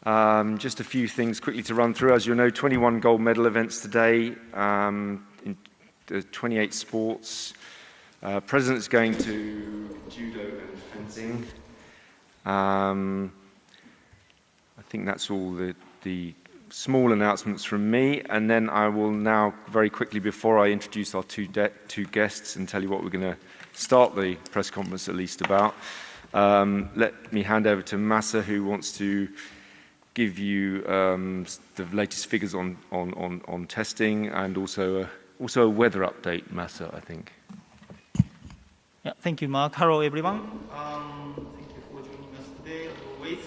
Just a few things quickly to run through. As you know, 21 gold medal events today in 28 sports. President's going to judo and fencing. I think that's all the small announcements from me, and then I will now very quickly, before I introduce our two guests and tell you what we're going to start the press conference at least about, let me hand over to Masa, who wants to give you the latest figures on testing and also a weather update, Masa, I think. Yeah, thank you, Mark. Hello, everyone. Thank you for joining us today, as always.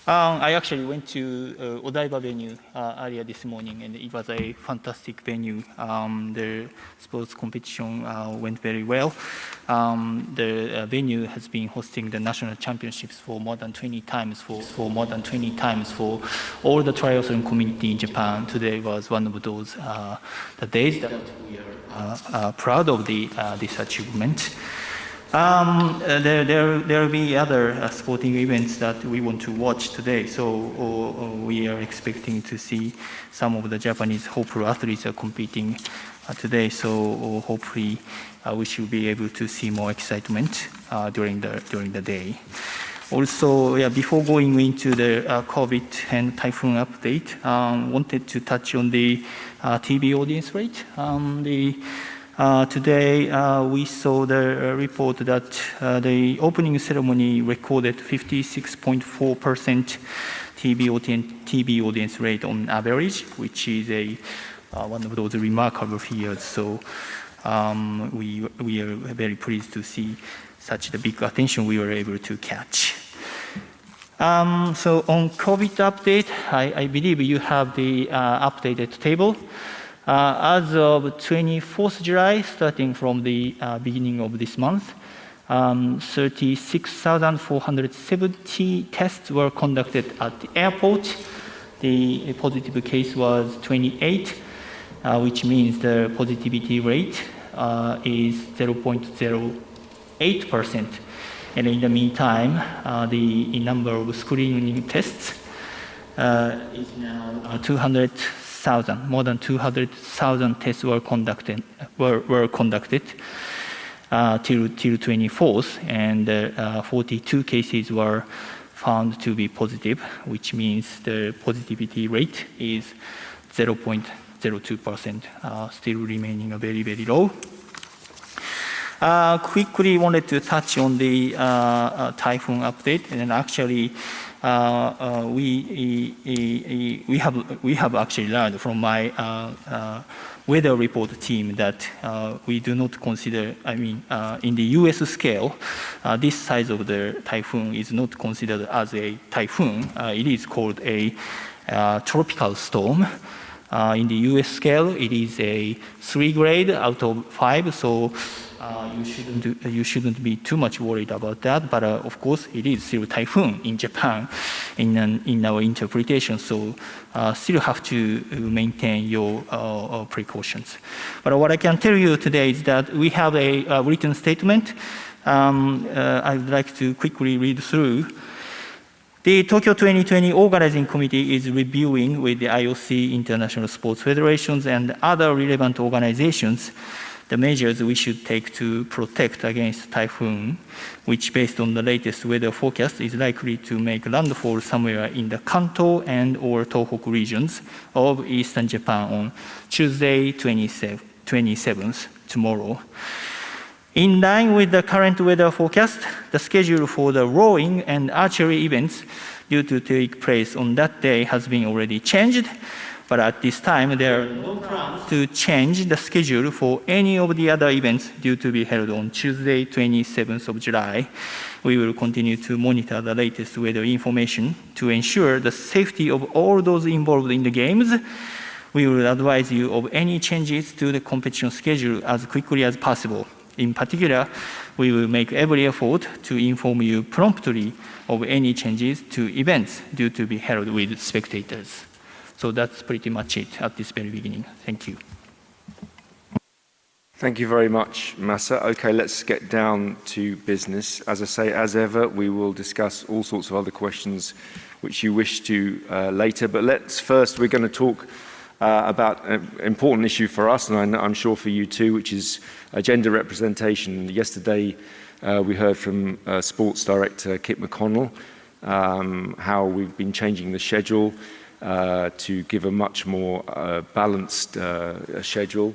I actually went to Odaiba venue earlier this morning, and it was a fantastic venue. The sports competition went very well. The venue has been hosting the national championships for more than 20 times for all the triathlon community in Japan. Today was one of those the days that we are proud of this achievement. There will be other sporting events that we want to watch today, so we are expecting to see some of the Japanese hopeful athletes are competing today, so hopefully we should be able to see more excitement during the day. Also, before going into the COVID and typhoon update, wanted to touch on the TV audience rate. Today, we saw the report that the opening ceremony recorded 56.4% TV audience rate on average, which is one of those remarkable figures. So we are very pleased to see such the big attention we were able to catch. So on COVID update, I believe you have the updated table. As of 24th July, starting from the beginning of this month, 36,470 tests were conducted at the airport. The positive case was 28, which means the positivity rate is 0.08%. And in the meantime, the number of screening tests is now 200,000. More than 200,000 tests were conducted till 24th, and 42 cases were found to be positive, which means the positivity rate is 0.02%, still remaining a very, very low. Quickly wanted to touch on the typhoon update, and actually we have actually learned from my weather report team that we do not consider, in the US scale, this size of the typhoon is not considered as a typhoon. It is called a tropical storm. In the US scale, it is a 3 grade out of 5, so you shouldn't be too much worried about that. But of course, it is still typhoon in Japan in our interpretation. So still have to maintain your precautions. But what I can tell you today is that we have a written statement. I would like to quickly read through. The Tokyo 2020 Organizing Committee is reviewing with the IOC, International Sports Federations, and other relevant organizations the measures we should take to protect against typhoon, which based on the latest weather forecast is likely to make landfall somewhere in the Kanto and or Tohoku regions of eastern Japan on Tuesday, 27th, tomorrow. In line with the current weather forecast, the schedule for the rowing and archery events due to take place on that day has been already changed. But at this time, there are no plans to change the schedule for any of the other events due to be held on Tuesday, 27th of July. We will continue to monitor the latest weather information to ensure the safety of all those involved in the games. We will advise you of any changes to the competition schedule as quickly as possible. In particular, we will make every effort to inform you promptly of any changes to events due to be held with spectators. So that's pretty much it at this very beginning. Thank you. Thank you very much, Masa. Okay, let's get down to business. As I say, as ever, we will discuss all sorts of other questions which you wish to later. But we're going to talk about an important issue for us, and I'm sure for you too, which is gender representation. Yesterday, we heard from Sports Director Kit McConnell how we've been changing the schedule to give a much more balanced schedule.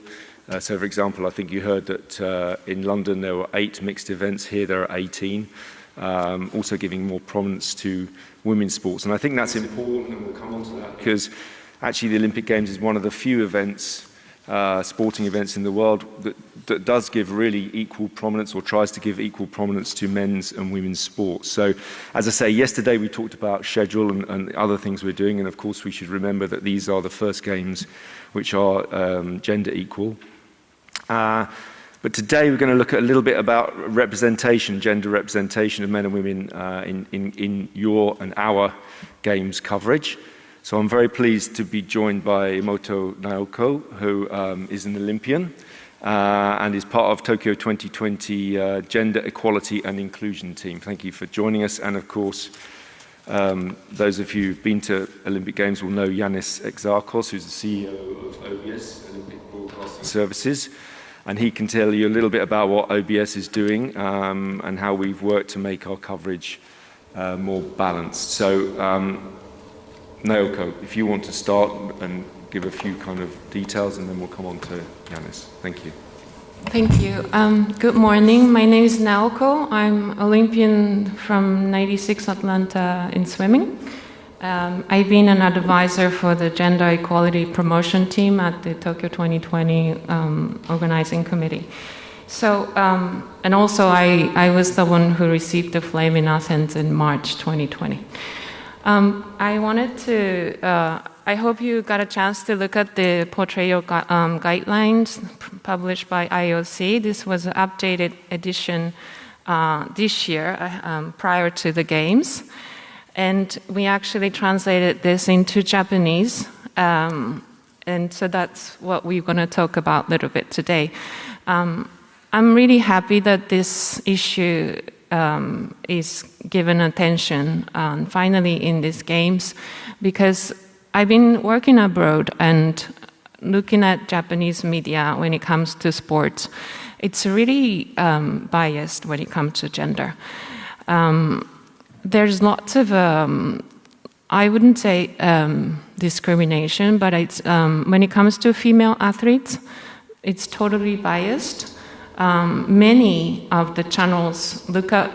So, for example, I think you heard that in London there were 8 mixed events. Here there are 18, also giving more prominence to women's sports. And I think that's important, and we'll come on to that, because actually the Olympic Games is one of the few events, sporting events in the world that does give really equal prominence, or tries to give equal prominence to men's and women's sports. So, as I say, yesterday we talked about schedule and other things we're doing, and of course we should remember that these are the first games which are gender equal. But today we're going to look at a little bit about representation, gender representation of men and women in your and our games coverage. So I'm very pleased to be joined by Emoto Naoko, who is an Olympian and is part of Tokyo 2020 Gender Equality and Inclusion team. Thank you for joining us. And of course, those of you who've been to Olympic Games will know Yannis Exarchos, who's the CEO of OBS, Olympic Broadcasting Services. And he can tell you a little bit about what OBS is doing and how we've worked to make our coverage more balanced. So, Naoko, if you want to start and give a few kind of details, and then we'll come on to Yannis. Thank you. Thank you. Good morning. My name is Naoko. I'm Olympian from '96 Atlanta in swimming. I've been an advisor for the Gender Equality Promotion Team at the Tokyo 2020 Organizing Committee. So, and also I was the one who received the flame in Athens in March 2020. I wanted to, I hope you got a chance to look at the portrayal guidelines published by IOC. This was an updated edition this year, prior to the Games. And we actually translated this into Japanese. And so that's what we're going to talk about a little bit today. I'm really happy that this issue is given attention finally in these Games, because I've been working abroad and looking at Japanese media when it comes to sports. It's really biased when it comes to gender. There's lots of, I wouldn't say discrimination, but it's, when it comes to female athletes, it's totally biased. Many of the channels look at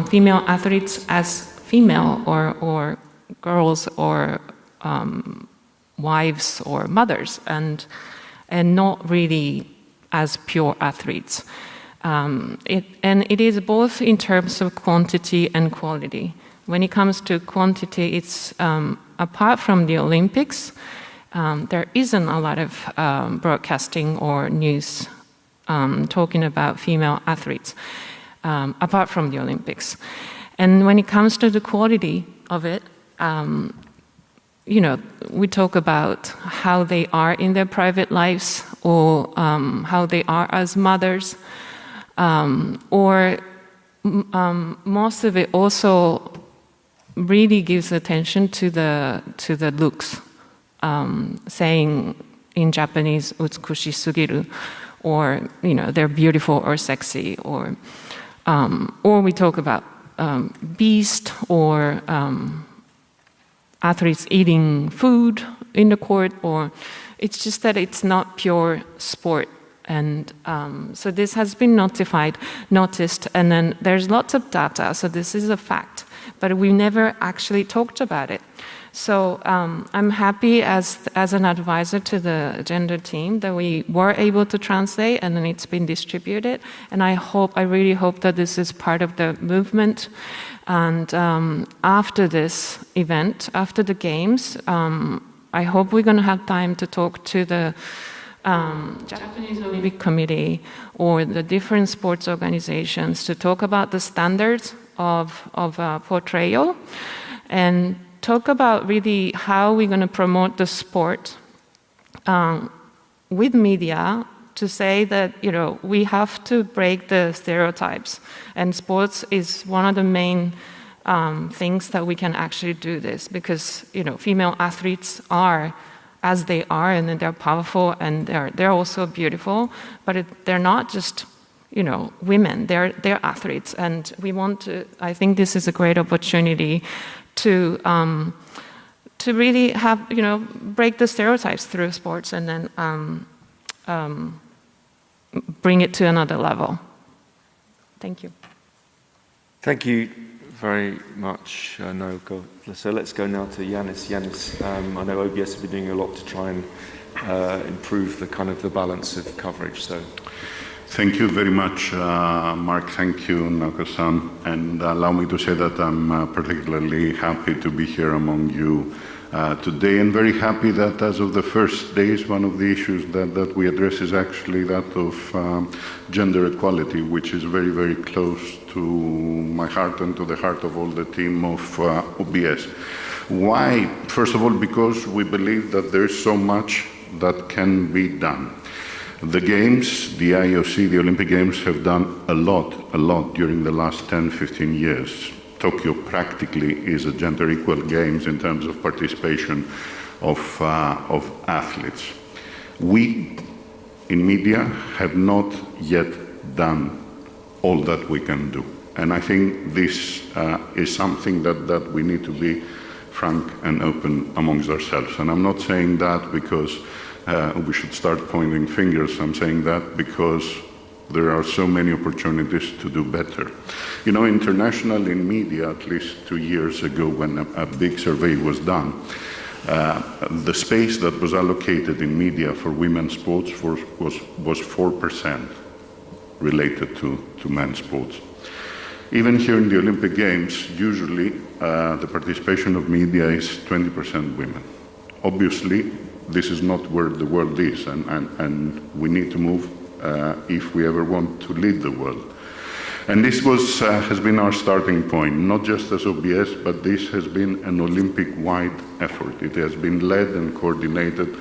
female athletes as female or girls or wives or mothers, and not really as pure athletes. It is both in terms of quantity and quality. When it comes to quantity, it's apart from the Olympics, there isn't a lot of broadcasting or news talking about female athletes, apart from the Olympics. And when it comes to the quality of it, you know, we talk about how they are in their private lives, or how they are as mothers, or most of it also really gives attention to the looks, saying in Japanese, "utsukushi sugiru," or you know, they're beautiful or sexy, or we talk about beast, or athletes eating food in the court, or it's just that it's not pure sport. And so this has been noticed, and then there's lots of data, so this is a fact, but we never actually talked about it. So I'm happy as an advisor to the gender team that we were able to translate, and then it's been distributed, and I really hope that this is part of the movement. And after this event, after the Games, I hope we're going to have time to talk to the Japanese Olympic Committee or the different sports organizations to talk about the standards of portrayal, and talk about really how we're going to promote the sport with media to say that, we have to break the stereotypes, and sports is one of the main things that we can actually do this, because, female athletes are as they are, and they're powerful, and they're also beautiful, but they're not just women, they're athletes, and I think this is a great opportunity to really have, break the stereotypes through sports, and then bring it to another level. Thank you. Thank you very much, Naoko. So let's go now to Yanis. Yanis, I know OBS have been doing a lot to try and improve the balance of coverage, so. Thank you very much, Mark. Thank you, Naoko-san. And allow me to say that I'm particularly happy to be here among you today, and very happy that as of the first days, one of the issues that we address is actually that of gender equality, which is very, very close to my heart and to the heart of all the team of OBS. Why? First of all, because we believe that there's so much that can be done. The Games, the IOC, the Olympic Games have done a lot during the last 10, 15 years. Tokyo practically is a gender equal Games in terms of participation of athletes. We, in media, have not yet done all that we can do. And I think this is something that we need to be frank and open amongst ourselves. And I'm not saying that because we should start pointing fingers. I'm saying that because there are so many opportunities to do better. Internationally in media, at least 2 years ago when a big survey was done, the space that was allocated in media for women's sports was 4% related to men's sports. Even here in the Olympic Games, usually the participation of media is 20% women. Obviously, this is not where the world is, and we need to move if we ever want to lead the world. And this has been our starting point, not just as OBS, but this has been an Olympic-wide effort. It has been led and coordinated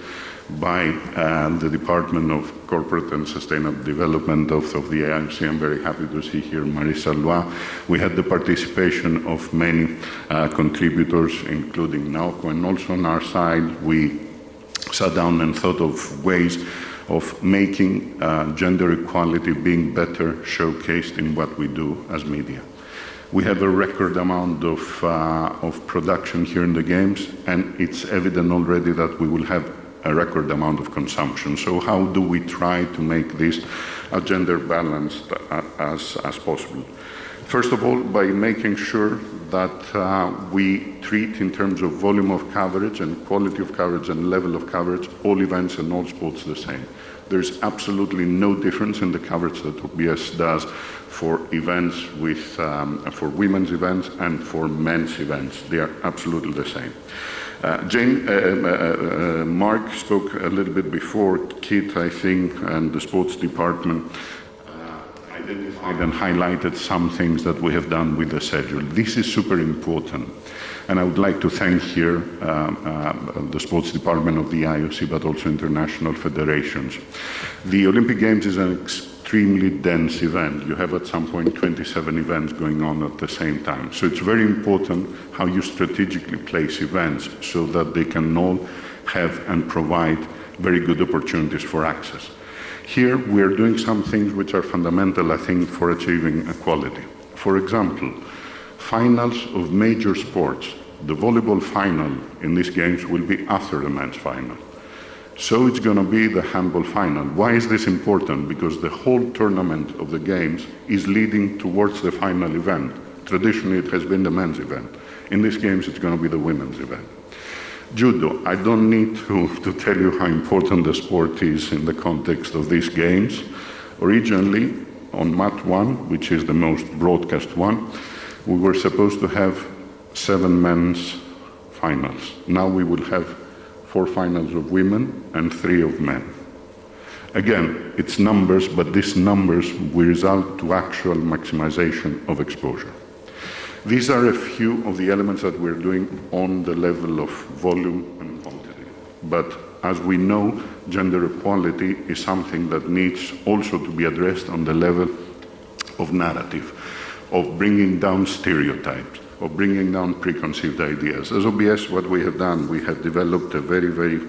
by the Department of Corporate and Sustainable Development of the IOC. I'm very happy to see here Marisa Lois. We had the participation of many contributors, including Naoko, and also on our side, we sat down and thought of ways of making gender equality being better showcased in what we do as media. We have a record amount of production here in the Games, and it's evident already that we will have a record amount of consumption. So how do we try to make this as gender balanced as possible? First of all, by making sure that we treat in terms of volume of coverage and quality of coverage and level of coverage, all events and all sports the same. There's absolutely no difference in the coverage that OBS does for events for women's events and for men's events. They are absolutely the same. Mark spoke a little bit before. Kit, I think, and the sports department identified and highlighted some things that we have done with the schedule. This is super important. And I would like to thank here the sports department of the IOC, but also international federations. The Olympic Games is an extremely dense event. You have at some point 27 events going on at the same time. So it's very important how you strategically place events so that they can all have and provide very good opportunities for access. Here we are doing some things which are fundamental, I think, for achieving equality. For example, finals of major sports. The volleyball final in these games will be after the men's final. So it's going to be the handball final. Why is this important? Because the whole tournament of the games is leading towards the final event. Traditionally, it has been the men's event. In these games, it's going to be the women's event. Judo, I don't need to tell you how important the sport is in the context of these games. Originally, on Mat 1, which is the most broadcast one, we were supposed to have 7 men's finals. Now we will have 4 finals of women and 3 of men. Again, it's numbers, but these numbers will result to actual maximization of exposure. These are a few of the elements that we're doing on the level of volume and quantity. But as we know, gender equality is something that needs also to be addressed on the level of narrative, of bringing down stereotypes, of bringing down preconceived ideas. As OBS, what we have done, we have developed a very, very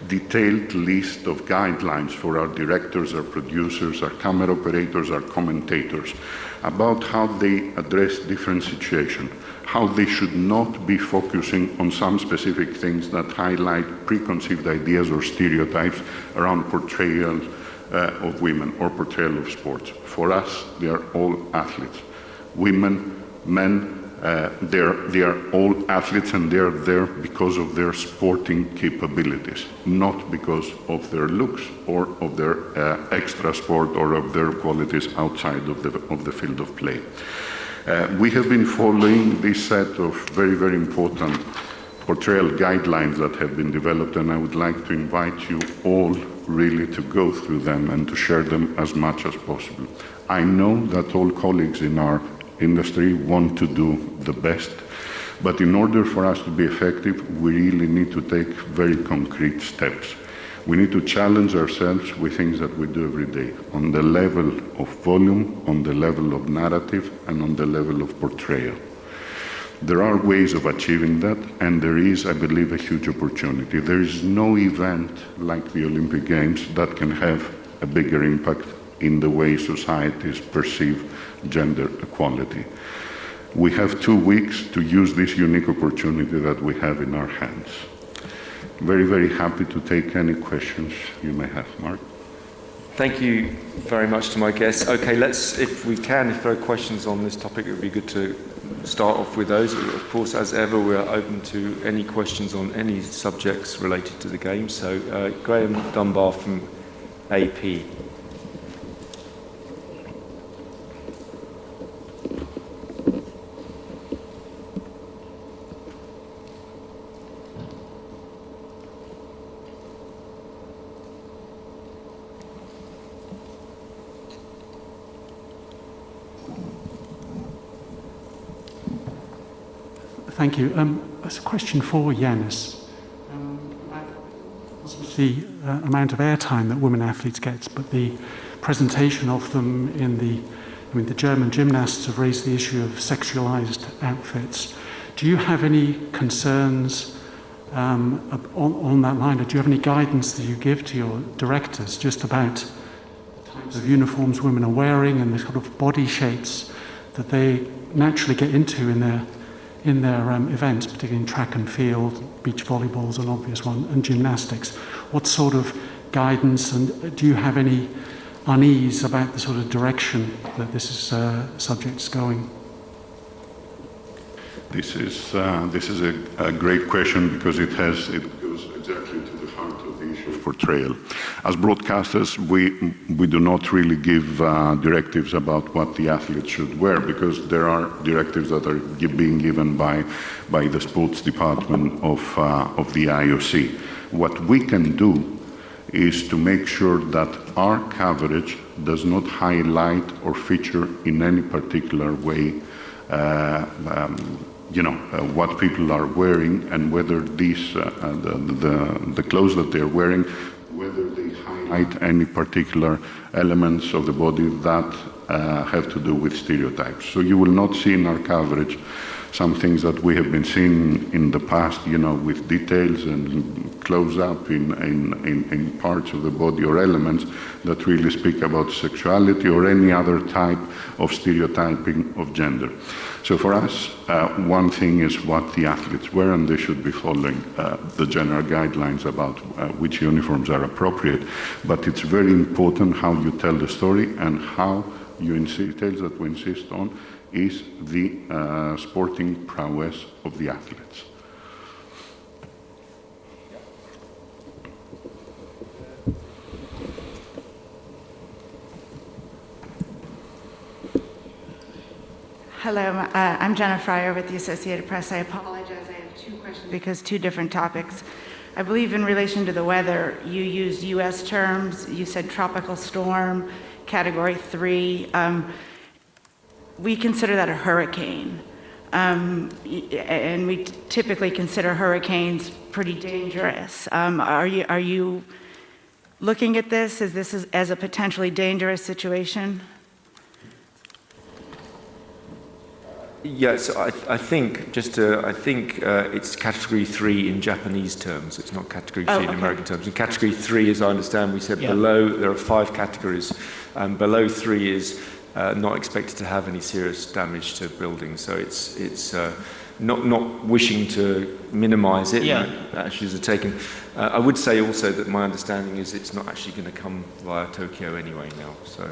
detailed list of guidelines for our directors, our producers, our camera operators, our commentators, about how they address different situations, how they should not be focusing on some specific things that highlight preconceived ideas or stereotypes around portrayal of women or portrayal of sports. For us, they are all athletes. Women, men, they are all athletes, and they are there because of their sporting capabilities, not because of their looks or of their extra sport or of their qualities outside of the field of play. We have been following this set of very, very important portrayal guidelines that have been developed, and I would like to invite you all really to go through them and to share them as much as possible. I know that all colleagues in our industry want to do the best, but in order for us to be effective, we really need to take very concrete steps. We need to challenge ourselves with things that we do every day, on the level of volume, on the level of narrative, and on the level of portrayal. There are ways of achieving that, and there is, I believe, a huge opportunity. There is no event like the Olympic Games that can have a bigger impact in the way societies perceive gender equality. We have 2 weeks to use this unique opportunity that we have in our hands. Very, very happy to take any questions you may have. Mark? Thank you very much to my guests. Okay, if there are questions on this topic, it would be good to start off with those. Of course, as ever, we are open to any questions on any subjects related to the game. So, Graham Dunbar from AP. Thank you. There's a question for Yanis. The amount of airtime that women athletes get, but the presentation of them in the German gymnasts have raised the issue of sexualized outfits. Do you have any concerns on that line, or do you have any guidance that you give to your directors just about the types of uniforms women are wearing and the sort of body shapes that they naturally get into in their events, particularly in track and field, beach volleyball is an obvious one, and gymnastics? What sort of guidance, and do you have any unease about the sort of direction that this subject's going? This is a great question, because it goes exactly to the heart of the issue of portrayal. As broadcasters, we do not really give directives about what the athletes should wear, because there are directives that are being given by the sports department of the IOC. What we can do is to make sure that our coverage does not highlight or feature in any particular way what people are wearing, and whether these the clothes that they're wearing, whether they highlight any particular elements of the body that have to do with stereotypes. So you will not see in our coverage some things that we have been seeing in the past, with details and close-up in parts of the body or elements that really speak about sexuality or any other type of stereotyping of gender. So for us, one thing is what the athletes wear, and they should be following the general guidelines about which uniforms are appropriate. But it's very important how you tell the story, and how you insist, details that we insist on is the sporting prowess of the athletes. Hello, I'm Jenna Fryer with the Associated Press. I apologize, I have 2 questions because 2 different topics. I believe in relation to the weather, you used U.S. terms. You said tropical storm, category 3. We consider that a hurricane. and we typically consider hurricanes pretty dangerous. Are you looking at this as a potentially dangerous situation? Yes, I think it's category 3 in Japanese terms. It's not category 3 in American terms. In category 3, as I understand, we said below, there are 5 categories. Below 3 is not expected to have any serious damage to buildings. So it's not wishing to minimize it. Actions are taken. I would say also that my understanding is it's not actually going to come via Tokyo anyway now. So.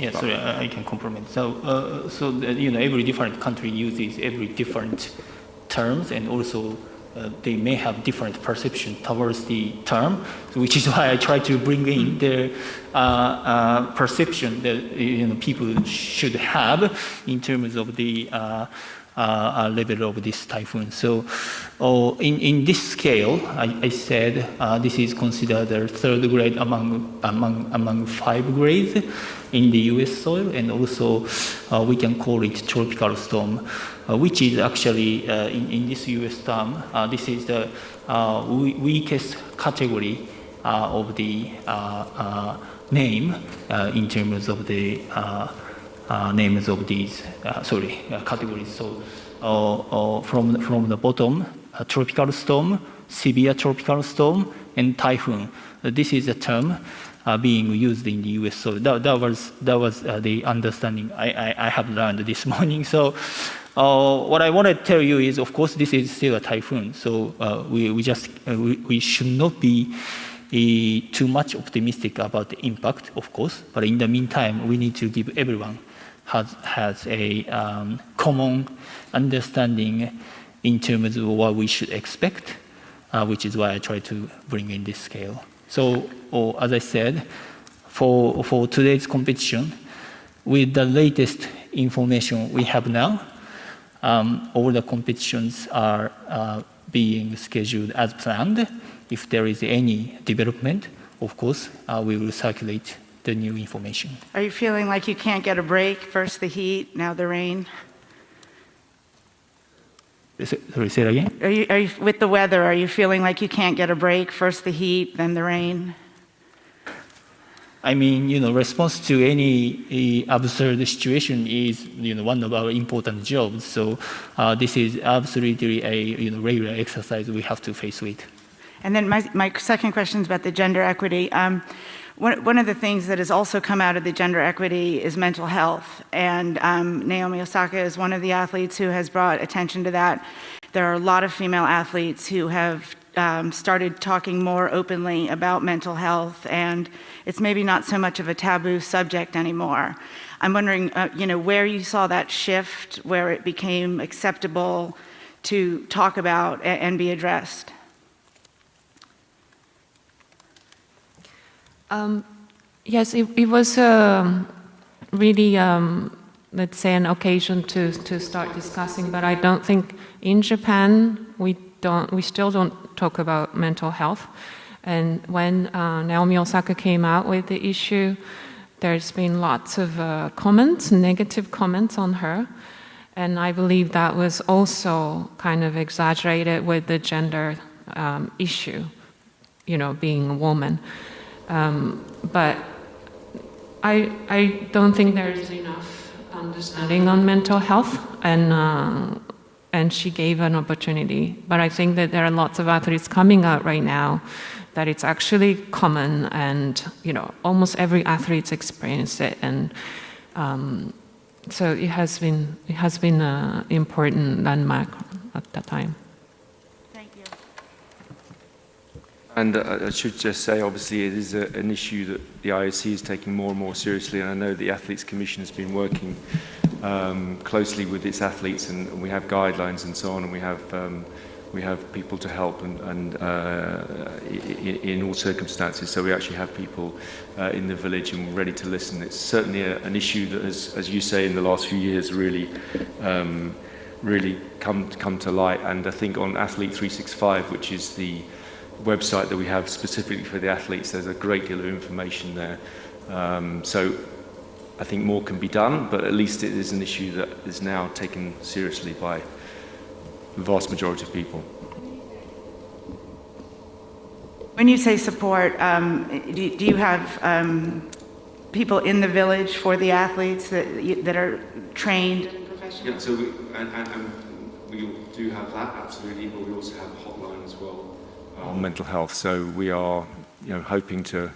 Yeah, sorry, I can complement. So, every different country uses every different terms, and also they may have different perception towards the term, which is why I try to bring in the perception that people should have in terms of the level of this typhoon. So, in this scale, I said this is considered the 3rd grade among 5 grades in the U.S. soil, and also we can call it tropical storm, which is actually in this U.S. term, this is the weakest category of the name in terms of the names of these categories. So from the bottom, tropical storm, severe tropical storm, and typhoon. This is a term being used in the U.S. So that was the understanding I have learned this morning. So what I want to tell you is, of course, this is still a typhoon. So we should not be too much optimistic about the impact, of course. But in the meantime, we need to give everyone has a common understanding in terms of what we should expect, which is why I try to bring in this scale. So, as I said, for today's competition, with the latest information we have now, all the competitions are being scheduled as planned. If there is any development, of course, we will circulate the new information. Are you feeling like you can't get a break? First the heat, now the rain? Sorry, say it again? Are you with the weather, are you feeling like you can't get a break? First the heat, then the rain? I mean, response to any absurd situation is, one of our important jobs. So this is absolutely a regular exercise we have to face with. And then my second question is about the gender equity. One of the things that has also come out of the gender equity is mental health. And Naomi Osaka is one of the athletes who has brought attention to that. There are a lot of female athletes who have started talking more openly about mental health, and it's maybe not so much of a taboo subject anymore. I'm wondering, where you saw that shift, where it became acceptable to talk about and be addressed. Yes, it was really, let's say, an occasion to start discussing. But I don't think in Japan we still don't talk about mental health. And when Naomi Osaka came out with the issue, there's been lots of comments, negative comments on her. And I believe that was also kind of exaggerated with the gender issue, being a woman. But I don't think there's enough understanding on mental health, and she gave an opportunity. But I think that there are lots of athletes coming out right now that it's actually common, and almost every athlete's experienced it, and so it has been an important landmark at that time. And I should just say, obviously, it is an issue that the IOC is taking more and more seriously, and I know the Athletes Commission has been working closely with its athletes, and we have guidelines and so on, and we have people to help and in all circumstances. So we actually have people in the village and ready to listen. It's certainly an issue that has, as you say, in the last few years really come to light. And I think on Athlete 365, which is the website that we have specifically for the athletes, there's a great deal of information there. So I think more can be done, but at least it is an issue that is now taken seriously by the vast majority of people. When you say support, do you have people in the village for the athletes that are trained and professional? Yeah, so we do have that, absolutely, but we also have a hotline as well on mental health. So we are, hoping to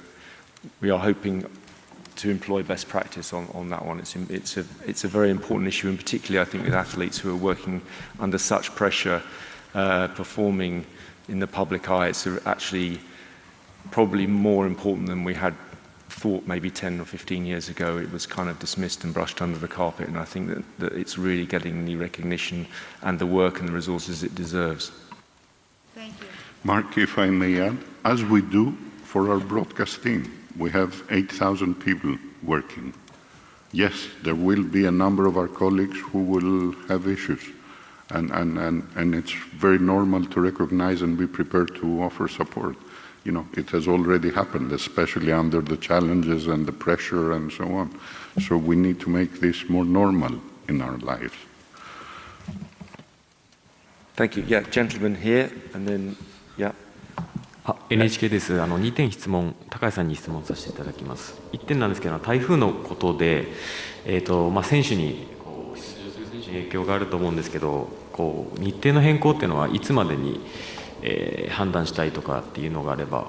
employ best practice on that one. It's a very important issue, and particularly I think with athletes who are working under such pressure, performing in the public eye. It's actually probably more important than we had thought maybe 10 or 15 years ago. It was kind of dismissed and brushed under the carpet, and I think that it's really getting the recognition and the work and the resources it deserves. Thank you. Mark, if I may add, as we do for our broadcast team, we have 8,000 people working. Yes, there will be a number of our colleagues who will have issues, and it's very normal to recognize and be prepared to offer support. It has already happened, especially under the challenges and the pressure and so on. So we need to make this more normal in our lives. Thank you. Yeah, gentleman here, and then, yeah. NHK です。2点質問、高橋さんに質問させていただきます。1点なんですけど、台風のことで、選手に出場する選手に影響があると思うんですけど、日程の変更っていうのはいつまでに、判断したいとかっていうのがあれば、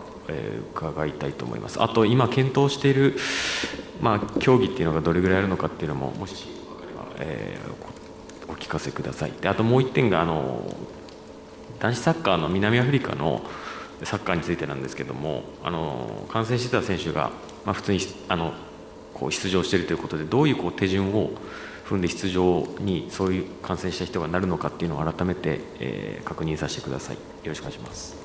伺いたいと思います。あと今検討している、競技っていうのがどれぐらいあるのかっていうのももし分かれば、お聞かせください。で、あともう1点が男子サッカーの南アフリカのサッカーについてなんですけども、感染してた選手が、普通に出場しているということで、どういう手順を踏んで出場にそういう感染した人がなるのかっていうのを改めて、確認させてください。よろしくお願いします。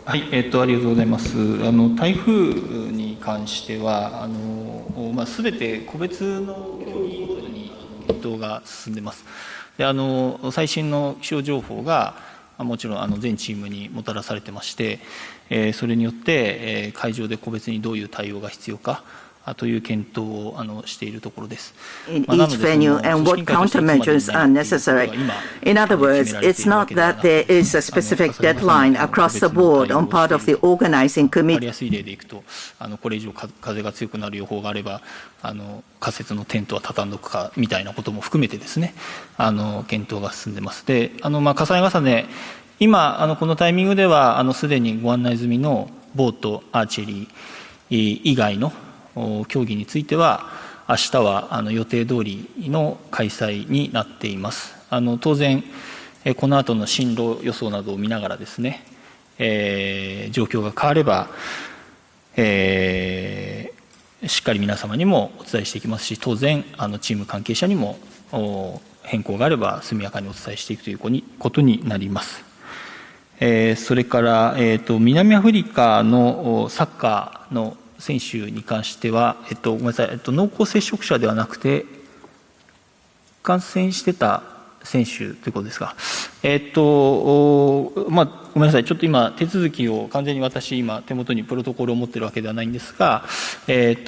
はい、ありがとうございます。台風に関してはすべて個別の競技ごとに検討が進んでます。で、最新の気象情報がもちろん全チームにもたらされてまして、それによって会場で個別にどういう対応が必要かという検討をしているところです。In each venue and what countermeasures are necessary. In other words, it's not that there is a specific deadline across the board on part of the organizing わかり committee. やすい例でいくと、これ以上風が強くなる予報があれば、仮設のテントは畳んどくかみたいなことも含めてですね、検討が進んでます。で、重ね重ね、今このタイミングではすでにご案内済みのボート、アーチェリー以外の競技については、明日は予定通りの開催になっています。当然、この後の進路予想などを見ながらですね、状況が変われば、しっかり皆様にもお伝えしていきますし、当然チーム関係者にも変更があれば速やかにお伝えしていくということになります。それから、南アフリカのサッカーの選手に関しては、ごめんなさい、濃厚接触者ではなくて、感染してた選手ということですか。ごめんなさい、ちょっと今、手続きを完全に私、今、手元にプロトコルを持っているわけではないんですが、日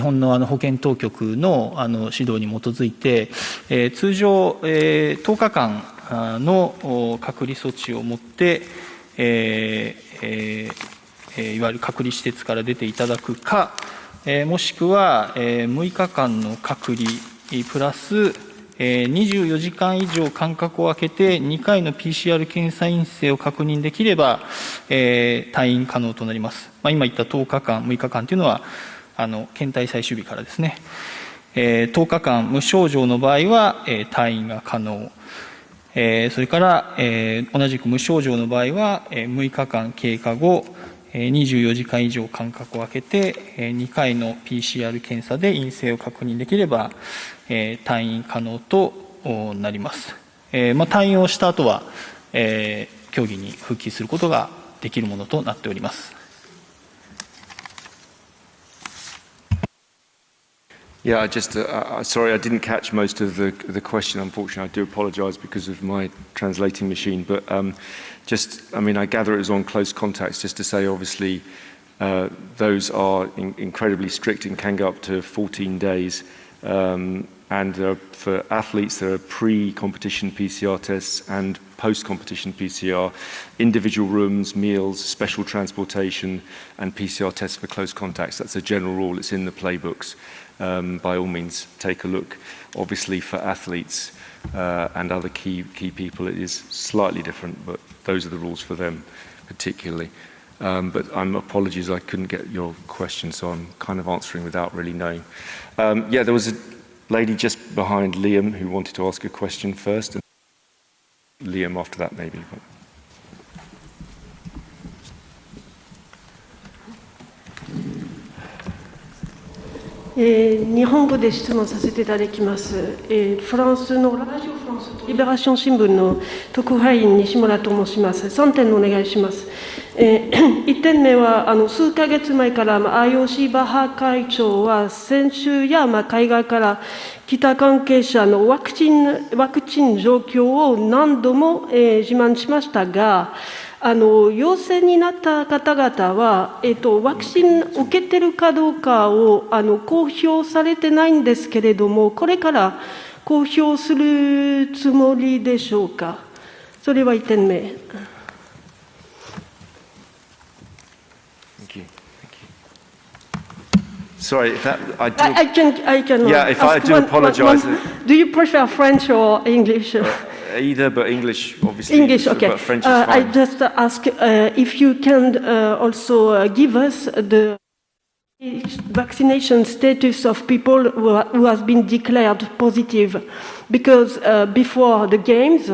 本の保健当局の指導に基づいて、通常、10日間の隔離措置をもって、いわゆる隔離施設から出ていただくか、もしくは6日間の隔離プラス24時間以上間隔を空けて2回の PCR 検査陰性を確認できれば退院可能となります。今言った10日間、6日間というのは検体採取日からですね。10日間無症状の場合は退院が可能。それから同じく無症状の場合は6日間経過後24時間以上間隔を空けて2回の PCR 検査で陰性を確認できれば退院可能となります。退院をした後は競技に復帰することができるものとなっております。Yeah, sorry, I didn't catch most of the question, unfortunately. I do apologize because of my translating machine. But I gather it was on close contacts, just to say, obviously, those are incredibly strict and can go up to 14 days. And for athletes, there are pre-competition PCR tests and post-competition PCR, individual rooms, meals, special transportation, and PCR tests for close contacts. That's a general rule. It's in the playbooks. By all means, take a look. Obviously, for athletes and other key people, it is slightly different, but those are the rules for them particularly. But apologies, I couldn't get your question, so I'm kind of answering without really knowing. Yeah, there was a lady just behind Liam who wanted to ask a question first, and Liam after that maybe. But. 日本語で質問させていただきます。フランスのラジオフランスとリベラション新聞の特派員西村と申します。3点お願いします。1点目は数ヶ月前から IOC バッハ会長は選手や海外から来た関係者のワクチン状況を何度も自慢しましたが、陽性になった方々は、ワクチン受けてるかどうかを公表されてないんですけれども、これから公表するつもりでしょうか。それは1点目。Sorry, if that, I can. Yeah, if I do apologize. Do you prefer French or English? Either, but English, obviously. English, okay. But French is fine. I just ask if you can also give us the vaccination status of people who has been declared positive, because before the games,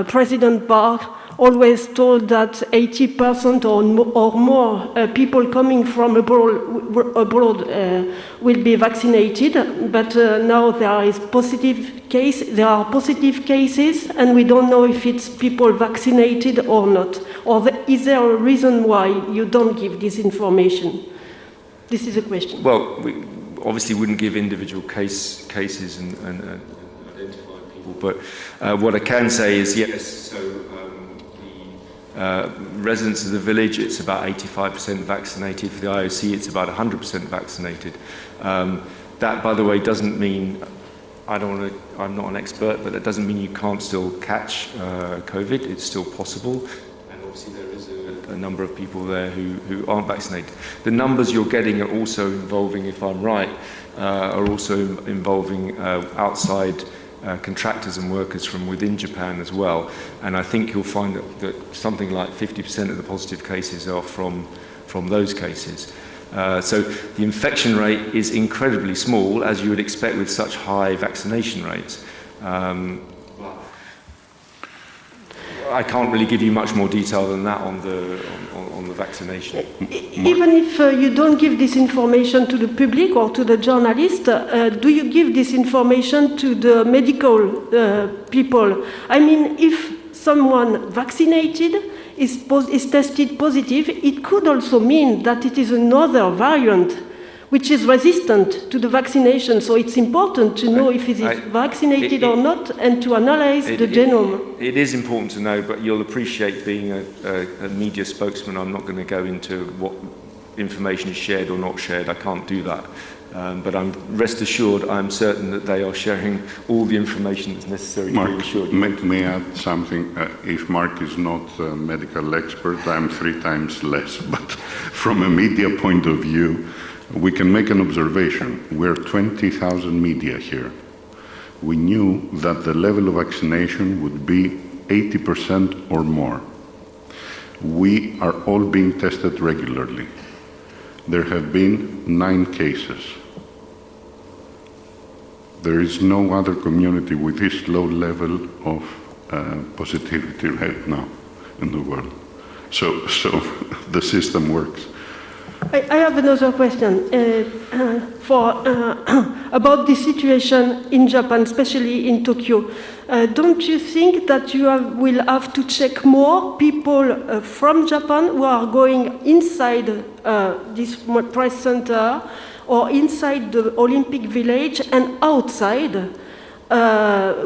President Barr always told that 80% or more people coming from abroad will be vaccinated, but now there are positive cases, and we don't know if it's people vaccinated or not. Or is there a reason why you don't give this information? This is a question. Well, we obviously wouldn't give individual cases and identify people, but what I can say is yes. So. Residents of the village, it's about 85% vaccinated. For the IOC, it's about 100% vaccinated. That, by the way, doesn't mean, I'm not an expert, but that doesn't mean you can't still catch COVID. It's still possible. And obviously there is a number of people there who aren't vaccinated. The numbers you're getting are also involving, if I'm right, are also involving outside contractors and workers from within Japan as well, and I think you'll find that something like 50% of the positive cases are from those cases. So the infection rate is incredibly small, as you would expect with such high vaccination rates. I can't really give you much more detail than that on the vaccination. Even if you don't give this information to the public or to the journalist, do you give this information to the medical people? I mean, if someone vaccinated is tested positive, it could also mean that it is another variant which is resistant to the vaccination. So it's important to know if it is vaccinated or not, and to analyze the genome. It is important to know, but you'll appreciate, being a media spokesman, I'm not going to go into what information is shared or not shared. I can't do that. But rest assured, I'm certain that they are sharing all the information that's necessary to be assured. May I add something? If Mark is not a medical expert, I'm 3 times less. But from a media point of view, we can make an observation. We're 20,000 media here. We knew that the level of vaccination would be 80% or more. We are all being tested regularly. There have been 9 cases. There is no other community with this low level of positivity right now in the world. So the system works. I have another question about the situation in Japan, especially in Tokyo. Don't you think that you will have to check more people from Japan who are going inside this press center or inside the Olympic Village and outside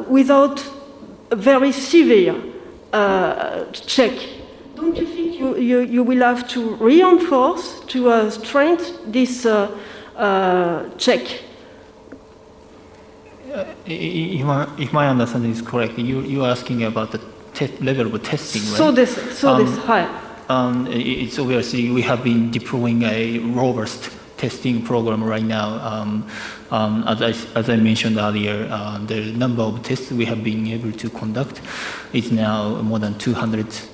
without a very severe check? Don't you think you will have to reinforce, to strengthen this check? If my understanding is correct, you are asking about the level of testing, right? そうです、そうです、はい。It's obviously we have been deploying a robust testing program right now. As I mentioned earlier, the number of tests we have been able to conduct is now more than 200,000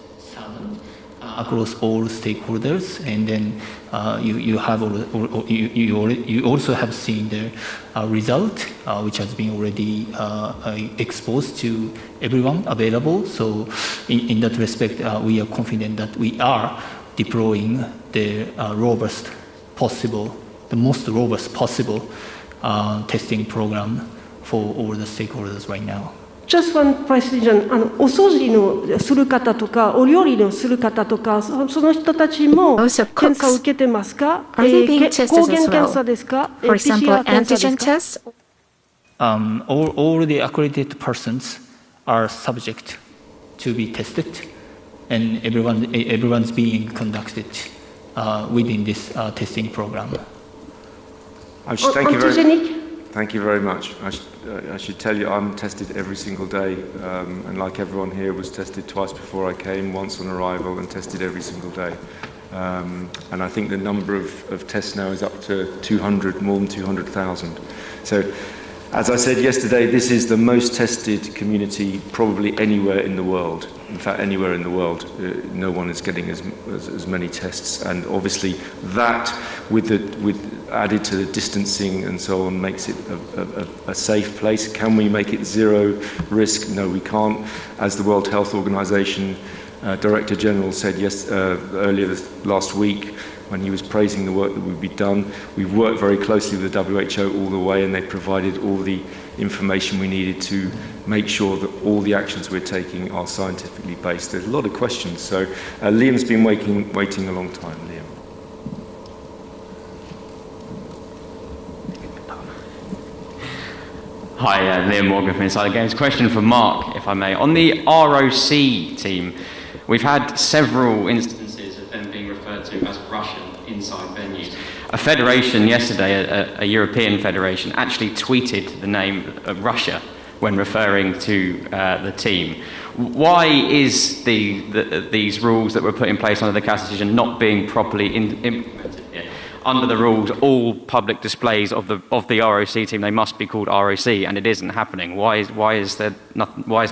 across all stakeholders, and then you also have seen the result, which has been already exposed to everyone available. So in that respect, we are confident that we are deploying the most robust possible testing program for all the stakeholders right now. Just one precision. お掃除のする方とか、お料理のする方とか、その人たちも検査を受けてますか？抗原検査ですか？ For example, antigen tests? All the accredited persons are subject to be tested, and everyone's being conducted within this testing program. Thank you very much. I should tell you I'm tested every single day, and like everyone here was tested twice before I came, once on arrival, and tested every single day. And I think the number of tests now is up to 200, more than 200,000. So, as I said yesterday, this is the most tested community probably anywhere in the world. In fact, anywhere in the world, no one is getting as many tests. And obviously that, with added to the distancing and so on, makes it a safe place. Can we make it zero risk? No, we can't. As the World Health Organization Director General said earlier last week, when he was praising the work that would be done, we've worked very closely with the WHO all the way, and they provided all the information we needed to make sure that all the actions we're taking are scientifically based. There's a lot of questions, so Liam's been waiting a long time. Liam. Hi, Liam Morgan from Insider Games. Question for Mark, if I may. On the ROC team, we've had several instances of them being referred to as Russian inside venues. A federation yesterday, a European federation, actually tweeted the name of Russia when referring to the team. Why is these rules that were put in place under the CAS decision not being properly implemented here? Under the rules, all public displays of the ROC team, they must be called ROC, and it isn't happening. Why is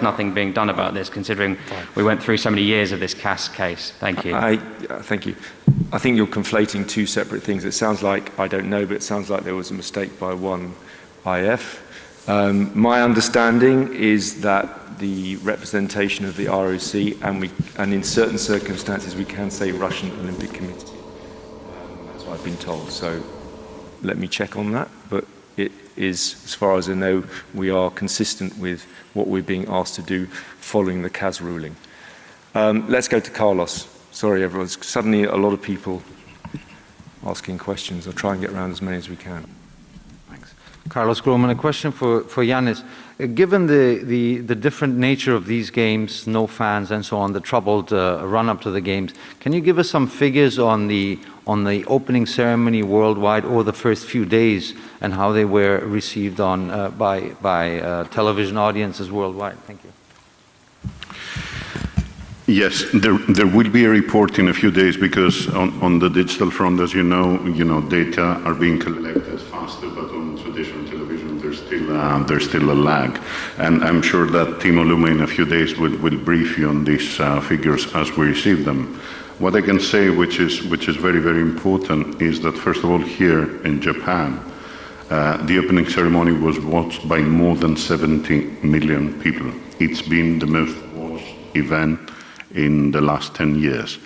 nothing being done about this, considering we went through so many years of this CAS case? Thank you. Thank you. I think you're conflating two separate things. It sounds like, I don't know, but it sounds like there was a mistake by one IF. My understanding is that the representation of the ROC, and in certain circumstances we can say Russian Olympic Committee. I've been told, so let me check on that, but it is, as far as I know, we are consistent with what we're being asked to do following the CAS ruling. Let's go to Carlos. Sorry everyone, suddenly a lot of people asking questions. I'll try and get around as many as we can. Thanks. Carlos Groman, a question for Yannis. Given the different nature of these games, no fans and so on, the troubled run-up to the games, can you give us some figures on the opening ceremony worldwide, or the first few days, and how they were received by television audiences worldwide? Thank you. Yes, there will be a report in a few days, because on the digital front, as you know, data are being collected faster, but on traditional television there's still a lag. And I'm sure that Timo Lumme in a few days will brief you on these figures as we receive them. What I can say, which is very, very important, is that first of all, here in Japan, the opening ceremony was watched by more than 70 million people. It's been the most watched event in the last 10 years.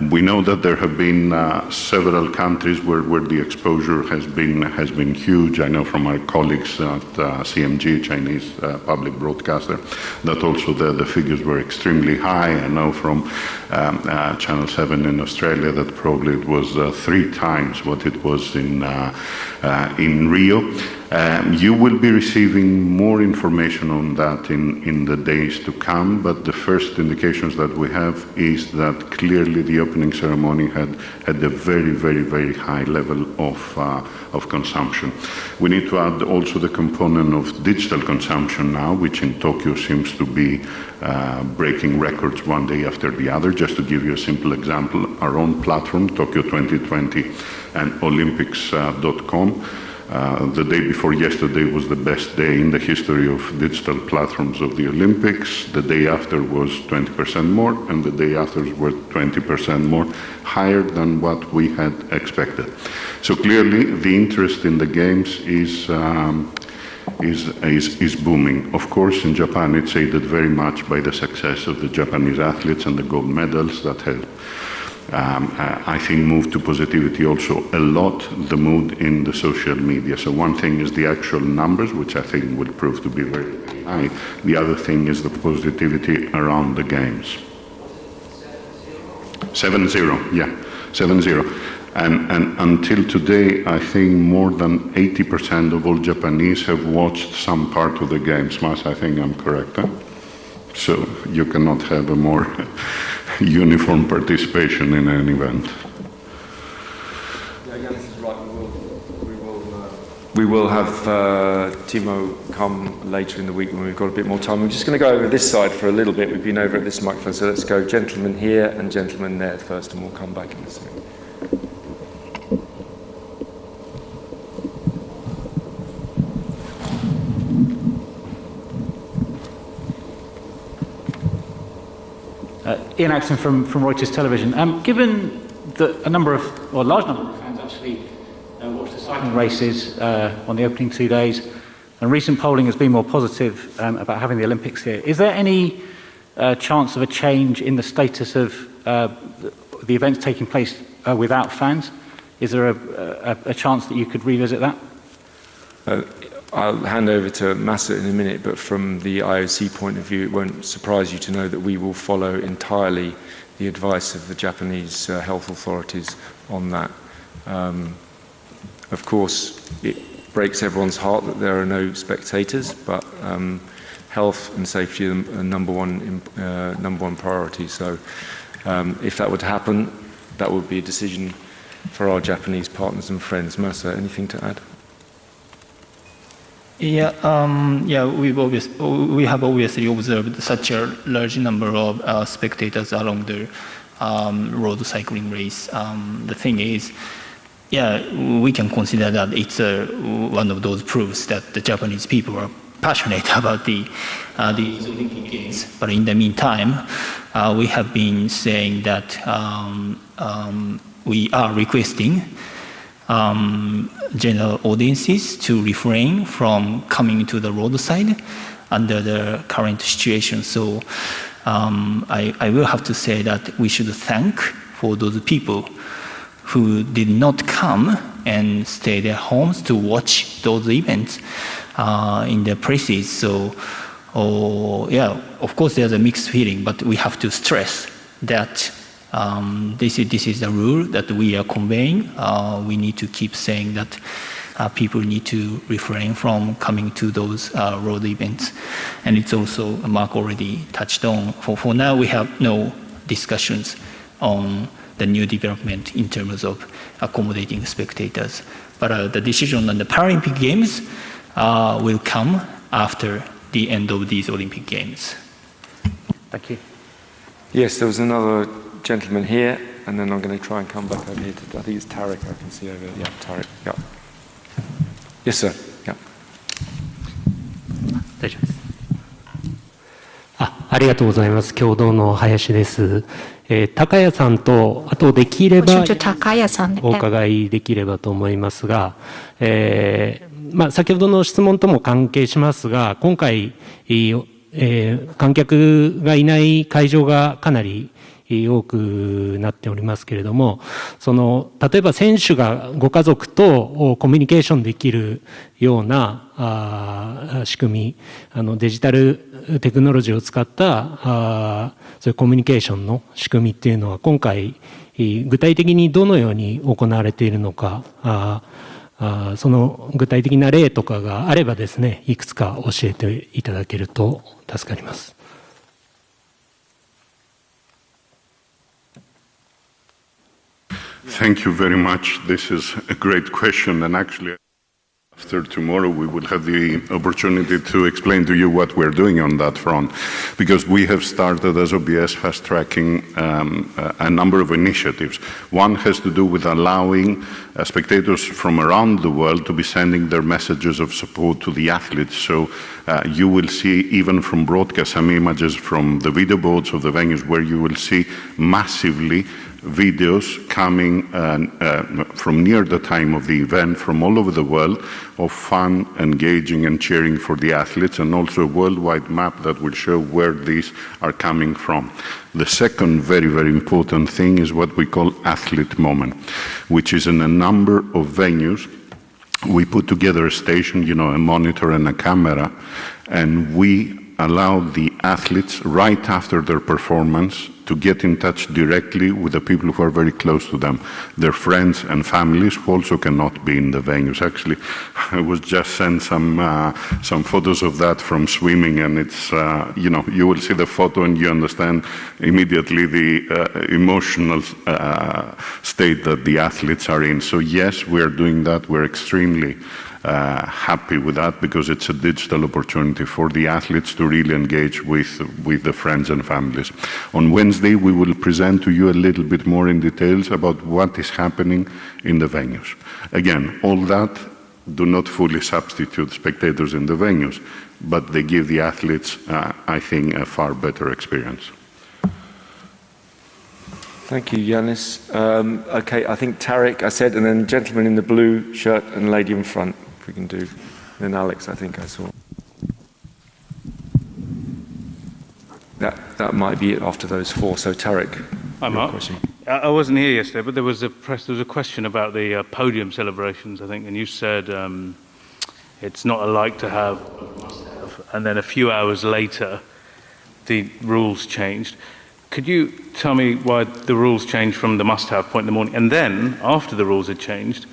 We know that there have been several countries where the exposure has been huge. I know from our colleagues at CMG, Chinese public broadcaster, that also the figures were extremely high. I know from Channel 7 in Australia that probably it was 3 times what it was in Rio. You will be receiving more information on that in the days to come, but the first indications that we have is that clearly the opening ceremony had a very, very, very high level of consumption. We need to add also the component of digital consumption now, which in Tokyo seems to be breaking records one day after the other. Just to give you a simple example, our own platform, Tokyo 2020 and Olympics.com, the day before yesterday was the best day in the history of digital platforms of the Olympics. The day after was 20% more, and the day after was 20% more, higher than what we had expected. So clearly, the interest in the games is booming. Of course, in Japan, it's aided very much by the success of the Japanese athletes and the gold medals that have, I think, moved to positivity also a lot the mood in the social media. So one thing is the actual numbers, which I think will prove to be very, very high. The other thing is the positivity around the games. 7-0, yeah, 7-0. And until today, I think more than 80% of all Japanese have watched some part of the games. Mas, I think I'm correct, huh? So you cannot have a more uniform participation in an event. Yeah, Yanis is right. We will have Timo come later in the week when we've got a bit more time. We're just going to go over this side for a little bit. We've been over at this microphone, so let's go gentleman here and gentleman there first, and we'll come back in a second. Ian Axon from Reuters Television. Given that a large number of fans actually watch the cycling races on the opening 2 days, and recent polling has been more positive about having the Olympics here, is there any chance of a change in the status of the events taking place without fans? Is there a chance that you could revisit that? I'll hand over to Massa in a minute, but from the IOC point of view, it won't surprise you to know that we will follow entirely the advice of the Japanese health authorities on that. Of course, it breaks everyone's heart that there are no spectators, but health and safety are number one priority. So if that were to happen, that would be a decision for our Japanese partners and friends. Massa, anything to add? Yeah, we have obviously observed such a large number of spectators along the road cycling race. The thing is, we can consider that it's one of those proofs that the Japanese people are passionate about the Olympic Games. But in the meantime, we have been saying that we are requesting general audiences to refrain from coming to the roadside under the current situation. So I will have to say that we should thank for those people who did not come and stay their homes to watch those events in the places. So of course there's a mixed feeling, but we have to stress that this is the rule that we are conveying. We need to keep saying that people need to refrain from coming to those road events. And it's also, Mark already touched on, for now we have no discussions on the new development in terms of accommodating spectators. But the decision on the Paralympic Games will come after the end of these Olympic Games. Thank you. Yes, there was another gentleman here, and then I'm going to try and come back over here to, I think it's Tarek I can see over there. Yeah, Tarek, yeah. Yes, sir. Yeah. 大丈夫です。ありがとうございます。共同の林です。高谷さんとあとできればお伺いできればと思いますが、先ほどの質問とも関係しますが、今回観客がいない会場がかなり多くなっておりますけれども、例えば選手がご家族とコミュニケーションできるような仕組み、デジタルテクノロジーを使ったそういうコミュニケーションの仕組みっていうのは今回具体的にどのように行われているのかその具体的な例とかがあればですね、いくつか教えていただけると助かります。Thank you very much. This is a great question, and actually after tomorrow we will have the opportunity to explain to you what we're doing on that front, because we have started as OBS fast-tracking a number of initiatives. One has to do with allowing spectators from around the world to be sending their messages of support to the athletes. So you will see, even from broadcast, some images from the video boards of the venues where you will see massively videos coming from near the time of the event from all over the world of fun, engaging and cheering for the athletes, and also a worldwide map that will show where these are coming from. The second very, very important thing is what we call athlete moment, which is in a number of venues. We put together a station, you know, a monitor and a camera, and we allow the athletes right after their performance to get in touch directly with the people who are very close to them, their friends and families who also cannot be in the venues. Actually, I was just sent some photos of that from swimming, and it's, you know, you will see the photo and you understand immediately the emotional state that the athletes are in. So yes, we're doing that. We're extremely happy with that, because it's a digital opportunity for the athletes to really engage with the friends and families. On Wednesday, we will present to you a little bit more in details about what is happening in the venues. Again, all that do not fully substitute spectators in the venues, but they give the athletes, I think, a far better experience. Thank you, Yanis. Okay, I think Tarek, I said, and then gentleman in the blue shirt and lady in front, if we can do. Then Alex, I think I saw. That might be it after those four. So Tarek, hi Mark. I wasn't here yesterday, but there was a question about the podium celebrations, I think, and you said it's not a like to have, and then a few hours later, the rules changed. Could you tell me why the rules changed from the must-have point in the morning, and then after the rules had changed,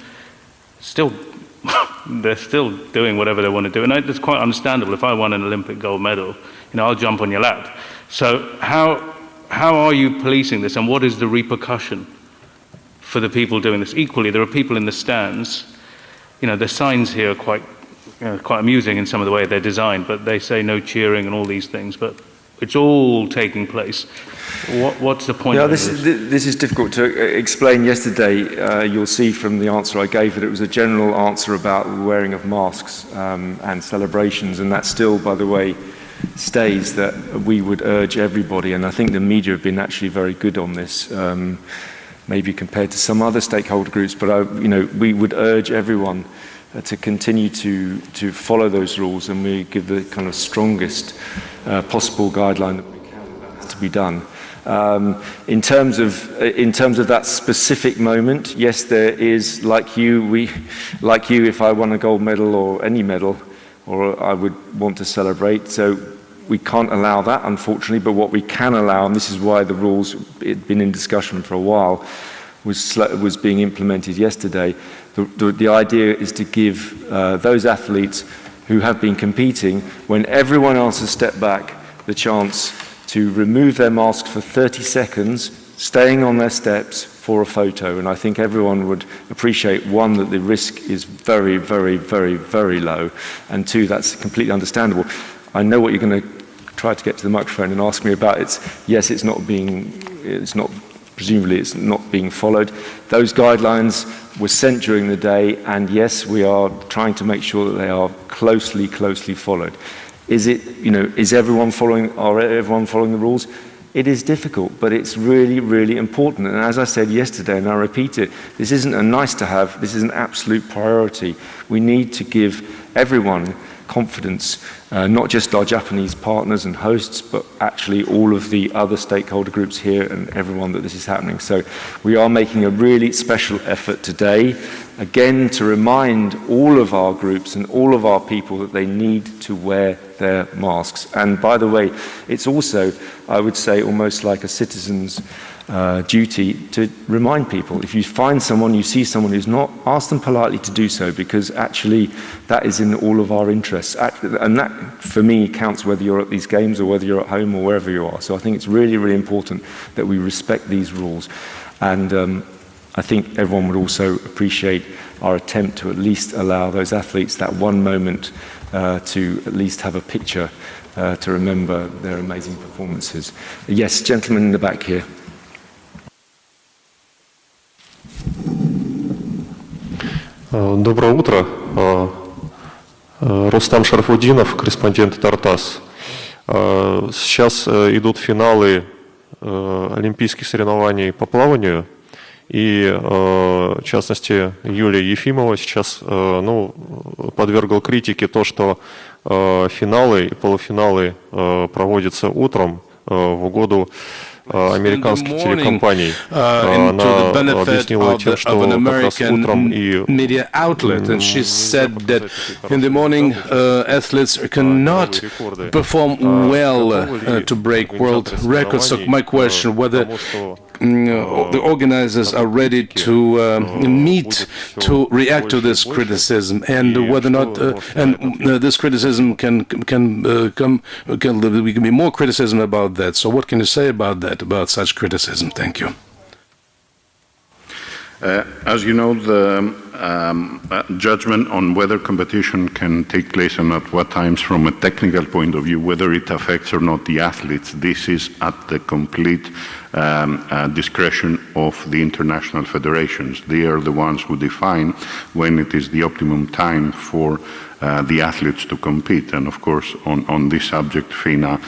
they're still doing whatever they want to do, and it's quite understandable. If I won an Olympic gold medal, you know, I'll jump on your lap. So how are you policing this, and what is the repercussion for the people doing this? Equally, there are people in the stands. You know, the signs here are quite amusing in some of the way they're designed, but they say no cheering and all these things, but it's all taking place. What's the point of this? This is difficult to explain. Yesterday, you'll see from the answer I gave that it was a general answer about the wearing of masks and celebrations, and that still, by the way, stays that we would urge everybody, and I think the media have been actually very good on this, maybe compared to some other stakeholder groups, but we would urge everyone to continue to follow those rules, and we give the kind of strongest possible guideline that we can that has to be done. In terms of that specific moment, yes, there is, like you, if I won a gold medal or any medal, or I would want to celebrate. So we can't allow that, unfortunately, but what we can allow, and this is why the rules had been in discussion for a while, was being implemented yesterday. The idea is to give those athletes who have been competing, when everyone else has stepped back, the chance to remove their mask for 30 seconds, staying on their steps for a photo. And I think everyone would appreciate, one, that the risk is very, very, very, very low, and two, that's completely understandable. I know what you're going to try to get to the microphone and ask me about. Presumably it's not being followed. Those guidelines were sent during the day, and yes, we are trying to make sure that they are closely followed. Is everyone following the rules? It is difficult, but it's really, really important. And as I said yesterday, and I repeat it, this isn't a nice to have, this is an absolute priority. We need to give everyone confidence not just our Japanese partners and hosts, but actually all of the other stakeholder groups here and everyone that this is happening. So we are making a really special effort today, again, to remind all of our groups and all of our people that they need to wear their masks. And by the way, it's also, I would say, almost like a citizen's duty to remind people. If you find someone, you see someone who's not, ask them politely to do so, because actually that is in all of our interests. And that, for me, counts whether you're at these games or whether you're at home or wherever you are. So I think it's really, really important that we respect these rules. And I think everyone would also appreciate our attempt to at least allow those athletes that one moment to at least have a picture to remember their amazing performances. Yes, gentleman in the back here. Доброе утро. Рустам Шарафуддинов, корреспондент Тартас. Сейчас идут финалы олимпийских соревнований по плаванию. И, в частности, Юлия Ефимова сейчас подвергла критике то, что финалы и полуфиналы проводятся утром в угоду американских телекомпаний. Она объяснила тем, что как раз утром и media outlet, and she said that in the morning athletes cannot perform well to break world records. So my question, whether the organizers are ready to meet to react to this criticism, and whether or not this criticism can be more criticism about that. So what can you say about that, about such criticism? Thank you. As you know, the judgment on whether competition can take place and at what times from a technical point of view, whether it affects or not the athletes, this is at the complete discretion of the international federations. They are the ones who define when it is the optimum time for the athletes to compete. And of course, on this subject, FINA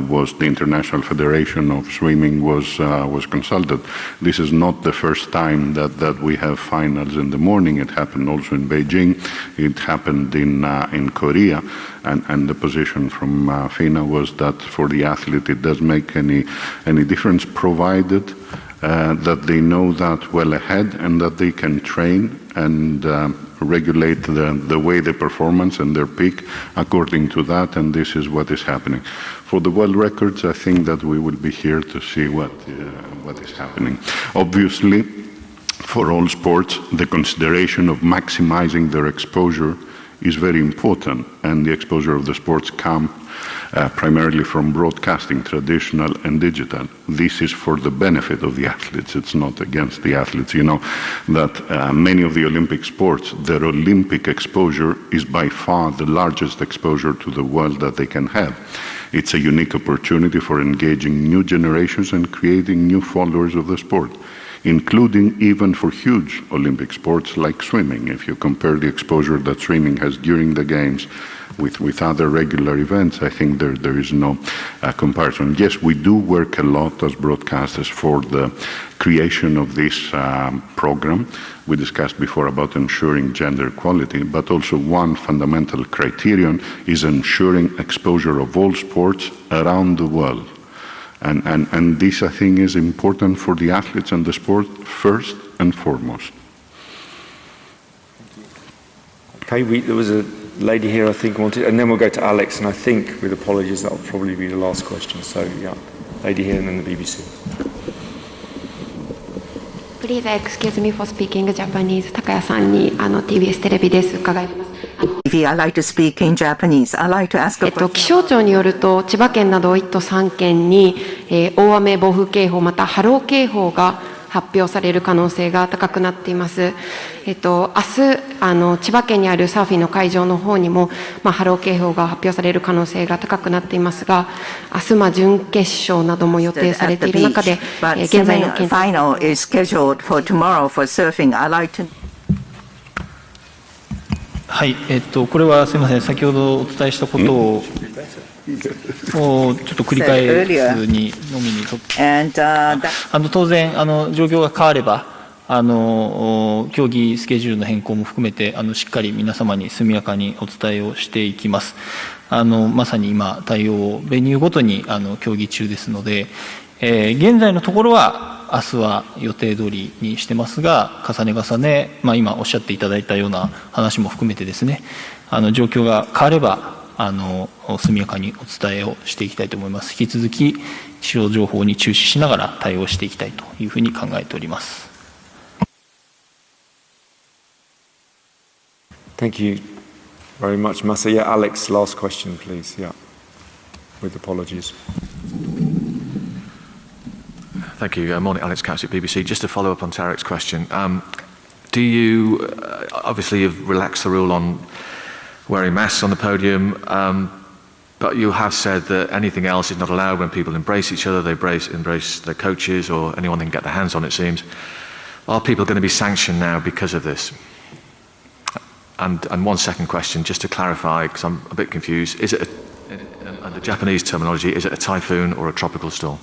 was the International Federation of Swimming was consulted. This is not the first time that we have finals in the morning. It happened also in Beijing. It happened in Korea. And the position from FINA was that for the athlete it does make any difference, provided that they know that well ahead and that they can train and regulate the way the performance and their peak according to that, and this is what is happening. For the world records, I think that we will be here to see what is happening. Obviously, for all sports, the consideration of maximizing their exposure is very important, and the exposure of the sports come primarily from broadcasting, traditional and digital. This is for the benefit of the athletes. It's not against the athletes. You know that many of the Olympic sports, their Olympic exposure is by far the largest exposure to the world that they can have. It's a unique opportunity for engaging new generations and creating new followers of the sport, including even for huge Olympic sports like swimming. If you compare the exposure that swimming has during the Games with other regular events, I think there is no comparison. Yes, we do work a lot as broadcasters for the creation of this program. We discussed before about ensuring gender equality, but also one fundamental criterion is ensuring exposure of all sports around the world. And this, I think, is important for the athletes and the sport first and foremost. Okay, there was a lady here I think wanted, and then we'll go to Alex, and I think, with apologies, that'll probably be the last question. So, yeah, lady here and then the BBC. Please excuse me for speaking Japanese. 高谷さんにTBS テレビです伺います。I like to speak in Japanese. I like to ask a question. 気象庁によると千葉県など1都3県に、大雨暴風警報また波浪警報が発表される可能性が高くなっています。明日千葉県にあるサーフィンの会場の方にも、波浪警報が発表される可能性が高くなっていますが、明日準決勝なども予定されている中で、現在の県 final is scheduled for tomorrow for surfing. I like to. はい、これはすみません、先ほどお伝えしたことをちょっと繰り返すにのみにとって、当然状況が変われば競技スケジュールの変更も含めてしっかり皆様に速やかにお伝えをしていきます。まさに今対応をベニューごとに協議中ですので、現在のところは明日は予定通りにしてますが、重ね、今おっしゃっていただいたような話も含めてですね、状況が変われば速やかにお伝えをしていきたいと思います。引き続き気象情報に注視しながら対応していきたいというふうに考えております。Thank you very much, Masa. Yeah, Alex, last question, please. Yeah, with apologies. Thank you. Morning, Alex Couch at BBC. Just to follow up on Tarek's question, do you, obviously you've relaxed the rule on wearing masks on the podium, but you have said that anything else is not allowed when people embrace each other, they embrace their coaches or anyone they can get their hands on, it seems. Are people going to be sanctioned now because of this? And one second question, just to clarify, because I'm a bit confused, is it, under Japanese terminology, is it a typhoon or a tropical storm?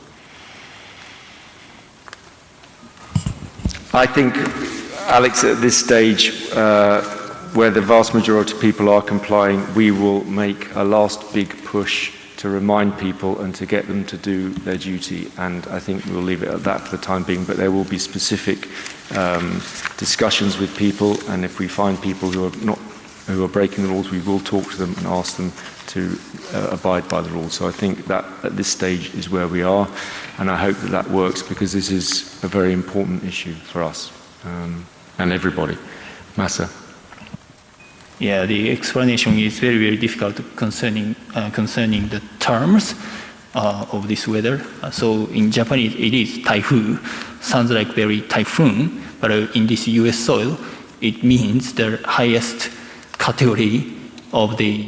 I think, Alex, at this stage, where the vast majority of people are complying, we will make a last big push to remind people and to get them to do their duty. And I think we'll leave it at that for the time being, but there will be specific discussions with people, and if we find people who are breaking the rules, we will talk to them and ask them to abide by the rules. So I think that at this stage is where we are, and I hope that that works, because this is a very important issue for us and everybody. Masa. Yeah, the explanation is very, very difficult concerning the terms of this weather. So in Japanese, it is typhoon. Sounds like very typhoon, but in this U.S. soil, it means the highest category of the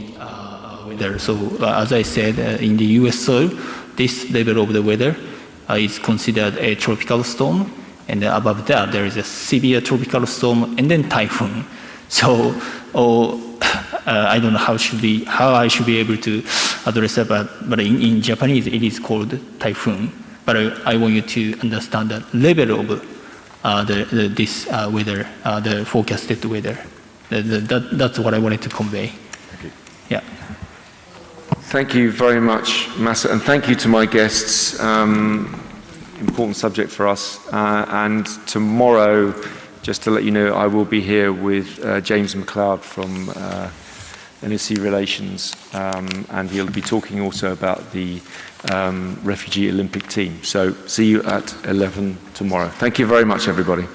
weather. So as I said, in the U.S. soil, this level of the weather is considered a tropical storm, and then above that, there is a severe tropical storm and then typhoon. So I don't know how I should be able to address that, but in Japanese it is called typhoon. But I want you to understand the level of this weather, the forecasted weather. That's what I wanted to convey. Thank you. Yeah. Thank you very much, Masa, and thank you to my guests. Important subject for us. And tomorrow, just to let you know, I will be here with James McLeod from NSC Relations, and he'll be talking also about the Refugee Olympic team. So see you at 11 tomorrow. Thank you very much, everybody.